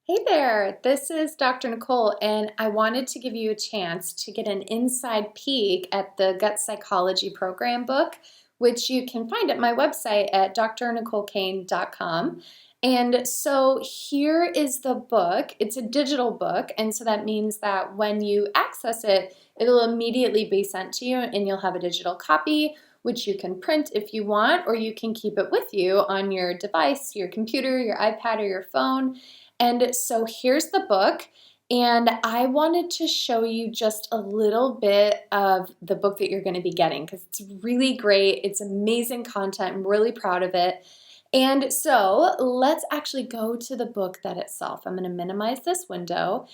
Hey there, this is Dr. Nicole, and I wanted to give you a chance to get an inside peek at the Gut Psychology Program book, which you can find at my website at drnicolecain.com. And so here is the book. It's a digital book, and so that means that when you access it, it'll immediately be sent to you, and you'll have a digital copy, which you can print if you want, or you can keep it with you on your device, your computer, your iPad, or your phone. And so here's the book, and I wanted to show you just a little bit of the book that you're going to be getting because it's really great. It's amazing content. I'm really proud of it. And so let's actually go to the book that itself. I'm going to minimize this window.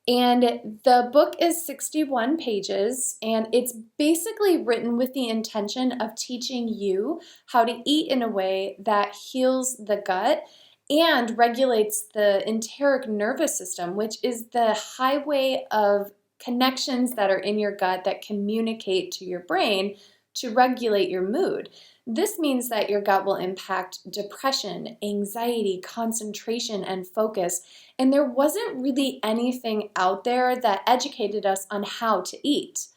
And the book is 61 pages, and it's basically written with the intention of teaching you how to eat in a way that heals the gut and regulates the enteric nervous system, which is the highway of connections that are in your gut that communicate to your brain to regulate your mood. This means that your gut will impact depression, anxiety, concentration, and focus. And there wasn't really anything out there that educated us on how to eat.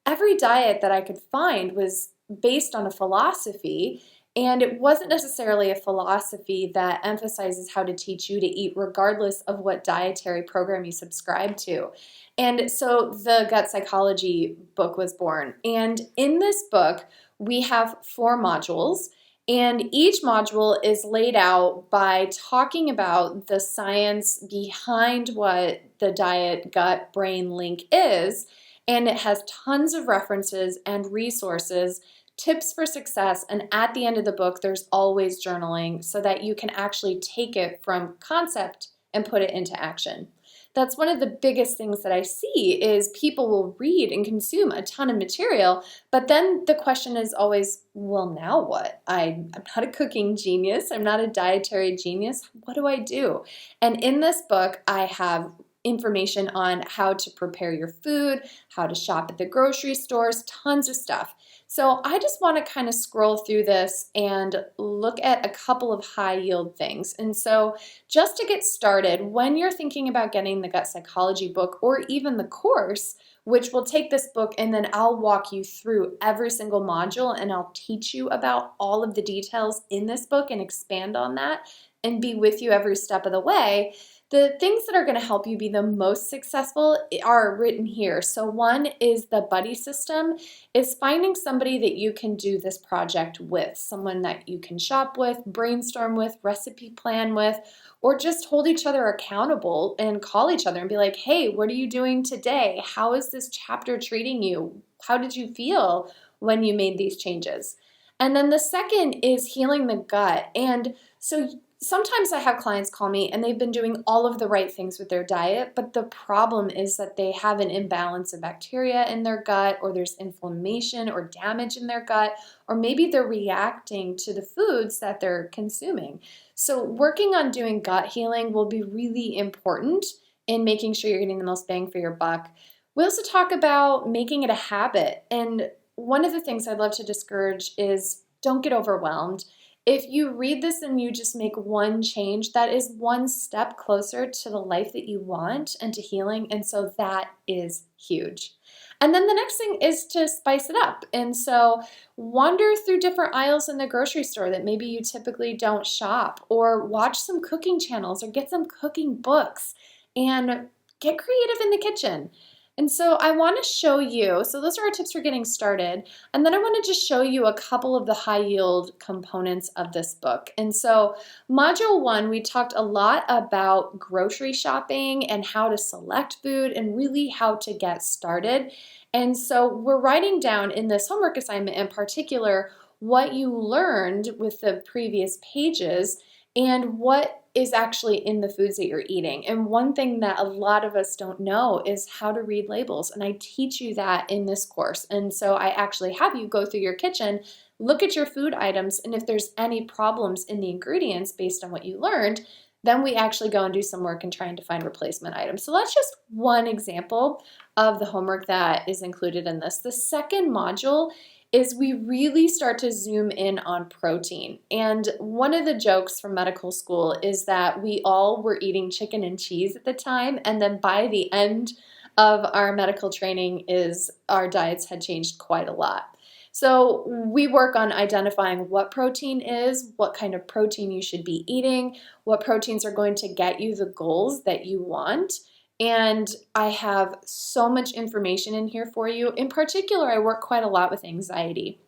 Every diet that I could find was based on a philosophy, and it wasn't necessarily a philosophy that emphasizes how to teach you to eat regardless of what dietary program you subscribe to. And so the gut psychology book was born. And in this book, we have 4 modules. And each module is laid out by talking about the science behind what the diet gut brain link is. And it has tons of references and resources, tips for success, and at the end of the book, there's always journaling so that you can actually take it from concept and put it into action. That's one of the biggest things that I see is people will read and consume a ton of material, but then the question is always, well, now what? I'm not a cooking genius. I'm not a dietary genius. What do I do? And in this book, I have information on how to prepare your food, how to shop at the grocery stores, tons of stuff. So I just want to kind of scroll through this and look at a couple of high yield things. And so just to get started, when you're thinking about getting the gut psychology book or even the course, which will take this book and then I'll walk you through every single module and I'll teach you about all of the details in this book and expand on that and be with you every step of the way. The things that are going to help you be the most successful are written here. So one is the buddy system, is finding somebody that you can do this project with, someone that you can shop with, brainstorm with, recipe plan with, or just hold each other accountable and call each other and be like, hey, what are you doing today? How is this chapter treating you? How did you feel when you made these changes? And then the second is healing the gut. And so sometimes I have clients call me and they've been doing all of the right things with their diet, but the problem is that they have an imbalance of bacteria in their gut, or there's inflammation or damage in their gut, or maybe they're reacting to the foods that they're consuming. So working on doing gut healing will be really important in making sure you're getting the most bang for your buck. We also talk about making it a habit. And one of the things I'd love to discourage is don't get overwhelmed. If you read this and you just make one change, that is one step closer to the life that you want and to healing. And so that is huge. And then the next thing is to spice it up. And so wander through different aisles in the grocery store that maybe you typically don't shop, or watch some cooking channels or get some cooking books and get creative in the kitchen. And so I want to show you, so those are our tips for getting started. And then I want to just show you a couple of the high yield components of this book. And so module 1, we talked a lot about grocery shopping and how to select food and really how to get started. And so we're writing down in this homework assignment in particular what you learned with the previous pages and what is actually in the foods that you're eating. And one thing that a lot of us don't know is how to read labels. And I teach you that in this course. And so I actually have you go through your kitchen, look at your food items, and if there's any problems in the ingredients based on what you learned, then we actually go and do some work in trying to find replacement items. So that's just one example of the homework that is included in this. The second module is we really start to zoom in on protein. And one of the jokes from medical school is that we all were eating chicken and cheese at the time, and then by the end of our medical training is our diets had changed quite a lot. So we work on identifying what protein is, what kind of protein you should be eating, what proteins are going to get you the goals that you want. And I have so much information in here for you. In particular, I work quite a lot with anxiety.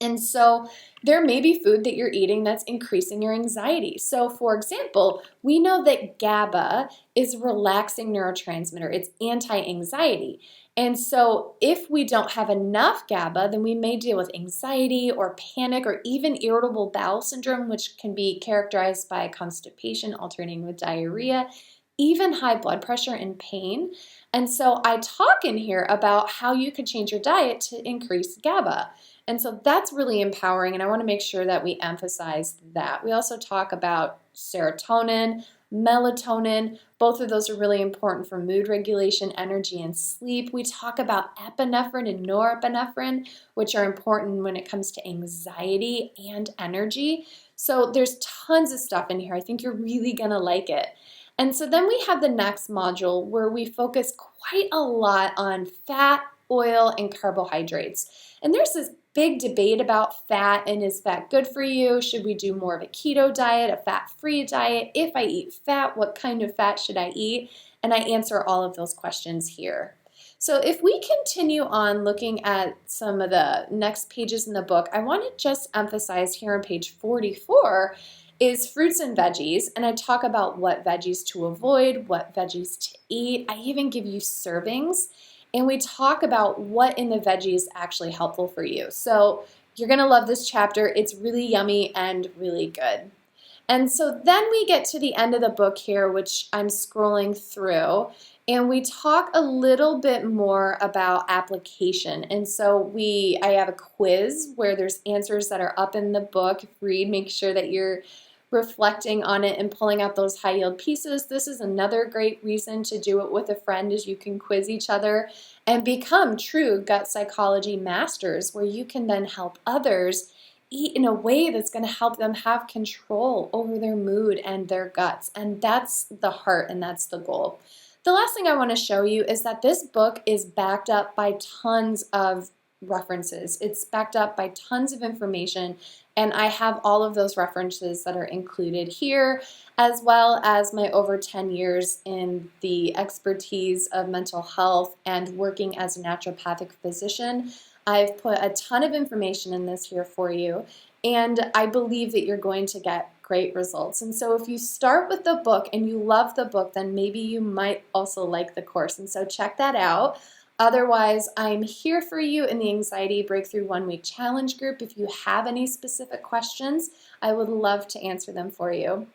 And so there may be food that you're eating that's increasing your anxiety. So for example, we know that GABA is a relaxing neurotransmitter. It's anti-anxiety. And so if we don't have enough GABA, then we may deal with anxiety or panic or even irritable bowel syndrome, which can be characterized by constipation alternating with diarrhea, even high blood pressure and pain. And so I talk in here about how you could change your diet to increase GABA. And so that's really empowering, and I want to make sure that we emphasize that. We also talk about serotonin, melatonin. Both of those are really important for mood regulation, energy, and sleep. We talk about epinephrine and norepinephrine, which are important when it comes to anxiety and energy. So there's tons of stuff in here. I think you're really going to like it. And so then we have the next module where we focus quite a lot on fat, oil, and carbohydrates. And there's this big debate about fat, and is fat good for you? Should we do more of a keto diet, a fat-free diet? If I eat fat, what kind of fat should I eat? And I answer all of those questions here. So if we continue on looking at some of the next pages in the book, I want to just emphasize here on page 44 is fruits and veggies, and I talk about what veggies to avoid, what veggies to eat. I even give you servings, and we talk about what in the veggies is actually helpful for you. So you're going to love this chapter. It's really yummy and really good. And so then we get to the end of the book here, which I'm scrolling through, and we talk a little bit more about application. And so I have a quiz where there's answers that are up in the book. Read, make sure that you're reflecting on it and pulling out those high yield pieces. This is another great reason to do it with a friend, is you can quiz each other and become true gut psychology masters, where you can then help others eat in a way that's going to help them have control over their mood and their guts. And that's the heart, and that's the goal. The last thing I want to show you is that this book is backed up by tons of references. It's backed up by tons of information, and I have all of those references that are included here, as well as my over 10 years in the expertise of mental health and working as a naturopathic physician. I've put a ton of information in this here for you, and I believe that you're going to get great results. And so if you start with the book and you love the book, then maybe you might also like the course. And so check that out. Otherwise, I'm here for you in the Anxiety Breakthrough 1-Week Challenge group. If you have any specific questions, I would love to answer them for you.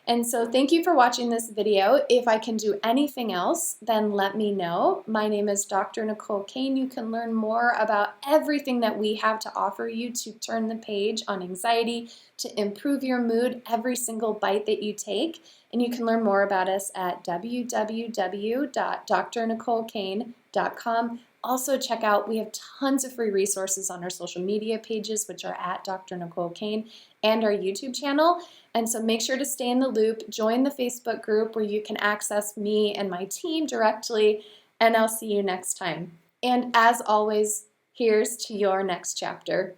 And so thank you for watching this video. If I can do anything else, then let me know. My name is Dr. Nicole Cain. You can learn more about everything that we have to offer you to turn the page on anxiety, to improve your mood every single bite that you take. And you can learn more about us at www.drnicolecain.com. Also check out, we have tons of free resources on our social media pages, which are at Dr. Nicole Cain, and our YouTube channel. And so make sure to stay in the loop, join the Facebook group where you can access me and my team directly, and I'll see you next time. And as always, here's to your next chapter.